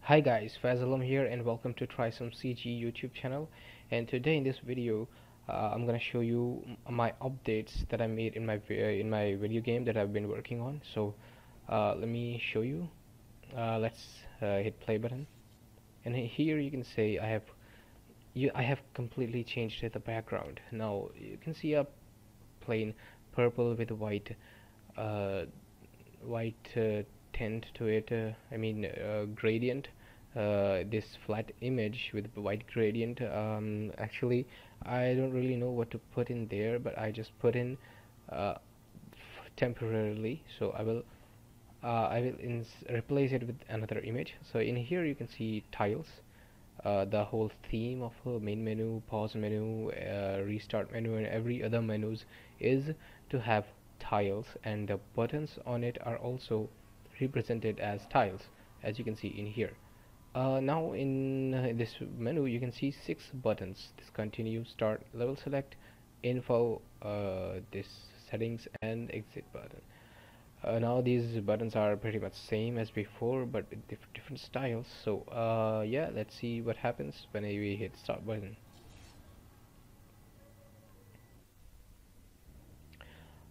Hi guys, Fazalam here and welcome to Try Some CG YouTube channel. And today in this video, I'm gonna show you my updates that I made in my video game that I've been working on. So let me show you. Let's hit play button, and here you can say I have completely changed the background. Now you can see a plain purple with uh, white tint to it. Gradient. This flat image with white gradient. Actually, I don't really know what to put in there, but I just put in uh, temporarily. So I will replace it with another image. So in here you can see tiles. The whole theme of main menu, pause menu, restart menu, and every other menus is to have tiles, and the buttons on it are also represented as tiles, as you can see in here. Now in this menu you can see 6 buttons: this continue, start, level select, info, this settings, and exit button. Now these buttons are pretty much same as before, but with different styles. So yeah, let's see what happens when we hit start button.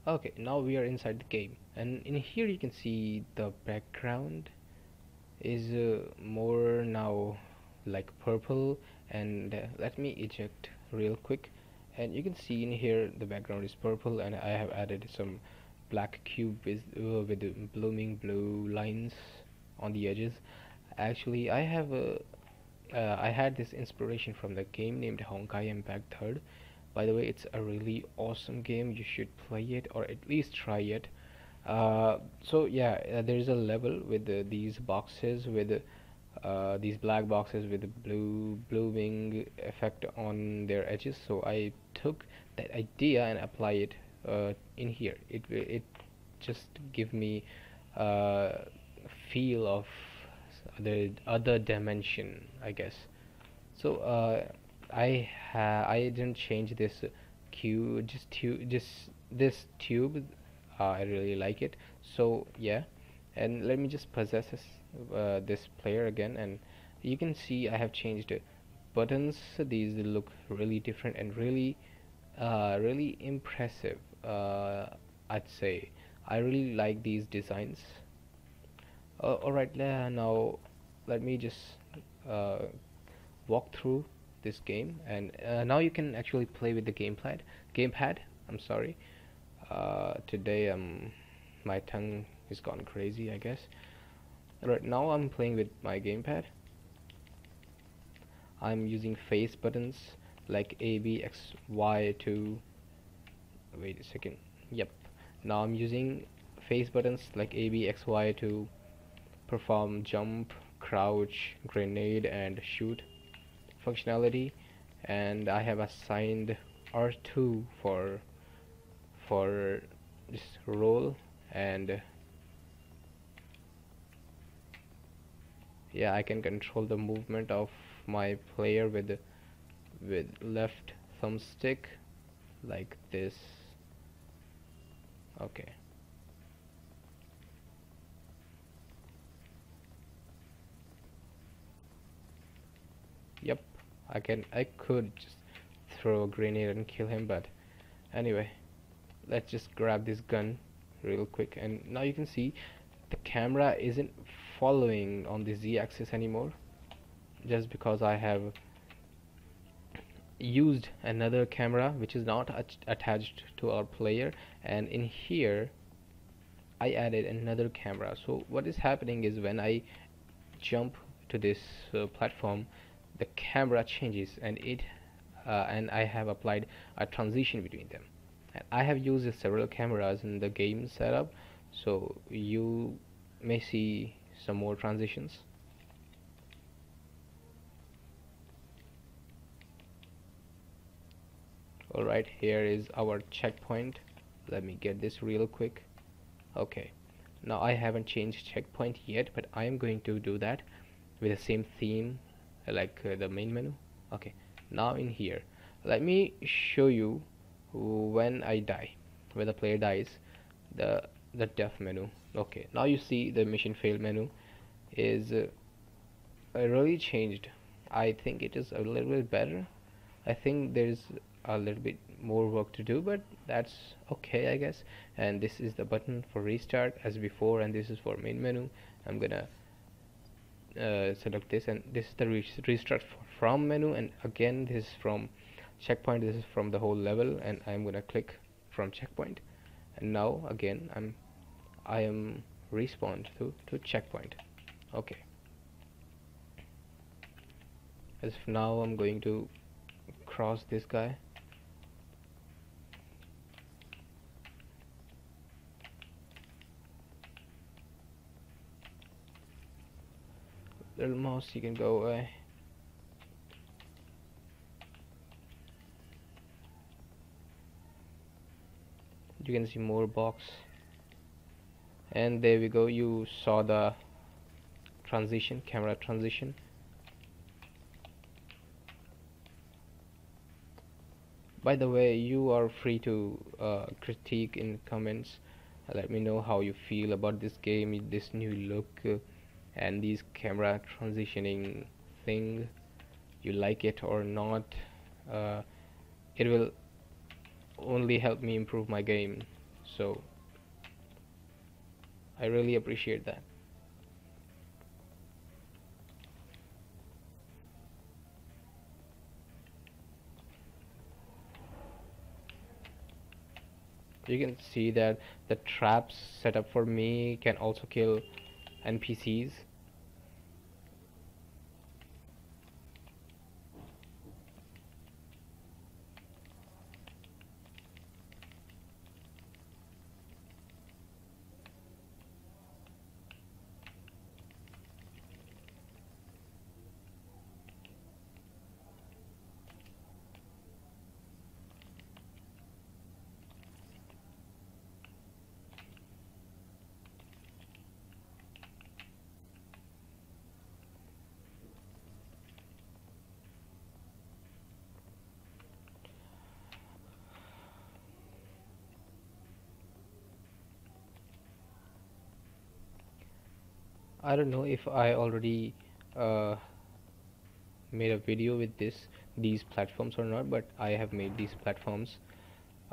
Okay, now we are inside the game, and in here you can see the background is more now like purple. And let me eject real quick, and you can see in here the background is purple, and I have added some black cube with blooming blue lines on the edges. Actually, I had this inspiration from the game named Honkai Impact 3rd. By the way, it's a really awesome game. You should play it or at least try it. So yeah, there is a level with these boxes with these black boxes with the blue blooming effect on their edges. So I took that idea and apply it in here. It just give me feel of the other dimension, I guess. So I didn't change this cube, just this tube. I really like it. So yeah, and let me just possess this player again, and you can see I have changed buttons. These look really different and really impressive. I'd say I really like these designs. Alright, now let me just uh, walk through this game, and now you can actually play with the gamepad. I'm sorry. Today my tongue is gone crazy, I guess. Right now I'm playing with my gamepad. I'm using face buttons like A, B, X, Y to wait a second. Yep. Now I'm using face buttons like A, B, X, Y to perform jump, crouch, grenade, and shoot functionality. And I have assigned R2 for this roll. And yeah, I can control the movement of my player with left thumbstick like this. Okay. Yep, I could just throw a grenade and kill him, but anyway, let's just grab this gun real quick. And now you can see the camera isn't following on the Z-axis anymore, just because I have used another camera which is not attached to our player, and in here I added another camera. So what is happening is when I jump to this platform, the camera changes, and I have applied a transition between them. And I have used several cameras in the game setup, so you may see some more transitions. Alright, here is our checkpoint. Let me get this real quick. Okay, now I haven't changed checkpoint yet, but I am going to do that with the same theme like the main menu. Okay, now in here let me show you when I die, when the player dies, the death menu. Okay, now you see the mission fail menu is really changed. I think it is a little bit better. I think there's a little bit more work to do, but that's okay, I guess. And this is the button for restart as before, and this is for main menu. I'm gonna select this, and this is the restart from menu, and again this is from checkpoint. This is from the whole level, and I'm gonna click from checkpoint, and now again I am respawned to checkpoint. Okay, as of now I'm going to cross this guy. Little mouse, you can go away. You can see more box, and there we go. You saw the transition, camera transition. By the way, you are free to critique in comments. Let me know how you feel about this game, this new look, and these camera transitioning thing. You like it or not? It will only help me improve my game, so I really appreciate that. You can see that the traps set up for me can also kill NPCs. I don't know if I already uh, made a video with these platforms or not, but I have made these platforms.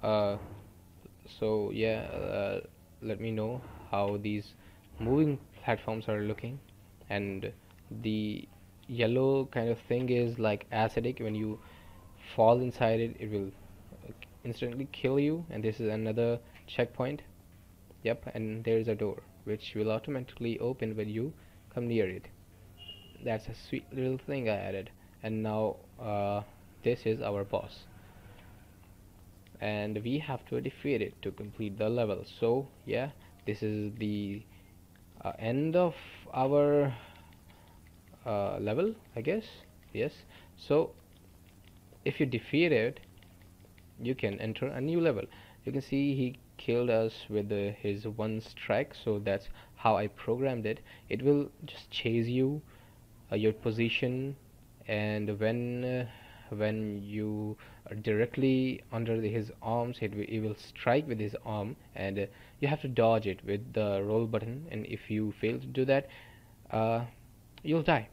Uh, so yeah, let me know how these moving platforms are looking. And the yellow kind of thing is like acidic. When you fall inside it, it will instantly kill you. And this is another checkpoint. Yep, and there is a door which will automatically open when you come near it. That's a sweet little thing I added. And now this is our boss, and we have to defeat it to complete the level. So yeah, this is the end of our level, I guess. Yes, so if you defeat it, you can enter a new level. You can see he killed us with his one strike, so that's how I programmed it. It will just chase you, your position, and when you are directly under his arms, it will strike with his arm, and you have to dodge it with the roll button, and if you fail to do that, uh, you'll die.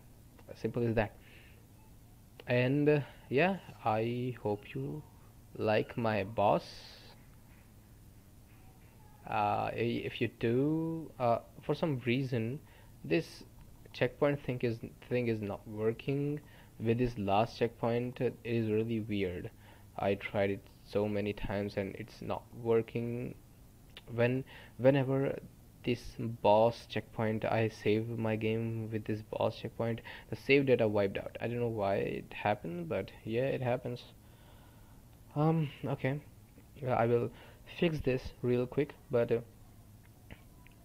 As simple as that. And yeah, I hope you like my boss. If you do, for some reason this checkpoint thing is not working with this last checkpoint. It is really weird. I tried it so many times and it's not working. Whenever this boss checkpoint, I save my game with this boss checkpoint, the save data wiped out. I don't know why it happened, but yeah, it happens. Okay, I will fix this real quick, but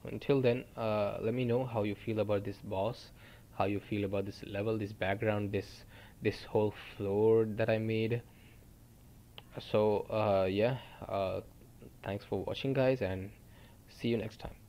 until then, let me know how you feel about this boss, how you feel about this level, this background, this whole floor that I made. So yeah, thanks for watching, guys, and see you next time.